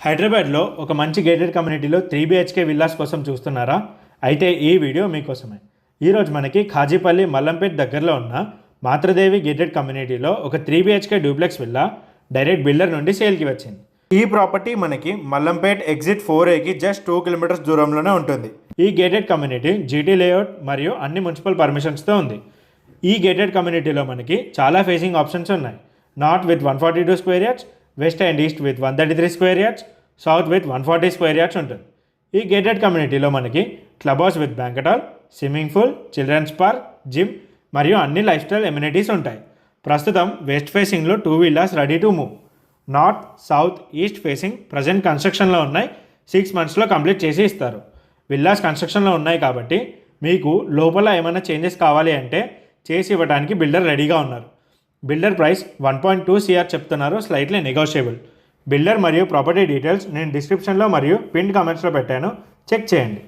హైదరాబాద్లో ఒక మంచి గేటెడ్ కమ్యూనిటీలో 3 BHK విల్లాస్ కోసం చూస్తున్నారా? అయితే ఈ వీడియో మీకోసమే. ఈరోజు మనకి ఖాజీపల్లి మల్లంపేట్ దగ్గరలో ఉన్న మాతృదేవి గేటెడ్ కమ్యూనిటీలో ఒక 3 BHK duplex villa direct builder నుండి సేల్కి వచ్చింది. ఈ ప్రాపర్టీ మనకి Mallampet exit 4A just 2 kilometres దూరంలోనే ఉంటుంది. ఈ గేటెడ్ కమ్యూనిటీ జీటీ లేఅవుట్ మరియు అన్ని మున్సిపల్ పర్మిషన్స్తో ఉంది. ఈ గేటెడ్ కమ్యూనిటీలో మనకి చాలా ఫేసింగ్ ఆప్షన్స్ ఉన్నాయి. North with 142 square yards, west and east with 133 square yards, south with 140 square yards ఉంటుంది. ఈ గేటెడ్ కమ్యూనిటీలో మనకి club house with banquet hall, swimming pool, children's park, gym మరియు అన్ని లైఫ్ స్టైల్ ఎమ్యూనిటీస్ ఉంటాయి. ప్రస్తుతం వెస్ట్ ఫేసింగ్లో 2 villas ready to move. North, south, east facing present కన్స్ట్రక్షన్లో ఉన్నాయి. 6 monthsలో కంప్లీట్ చేసి ఇస్తారు. విల్లాస్ కన్స్ట్రక్షన్లో ఉన్నాయి కాబట్టి మీకు లోపల ఏమైనా చేంజెస్ కావాలి అంటే చేసి ఇవ్వడానికి బిల్డర్ రెడీగా ఉన్నారు. బిల్డర్ ప్రైస్ 1.2 CR చెప్తున్నారు, స్లైట్లీ నెగోషియబుల్. బిల్డర్ మరియు ప్రాపర్టీ డీటెయిల్స్ నేను డిస్క్రిప్షన్లో మరియు పిన్ కామెంట్స్లో పెట్టాను, చెక్ చేయండి.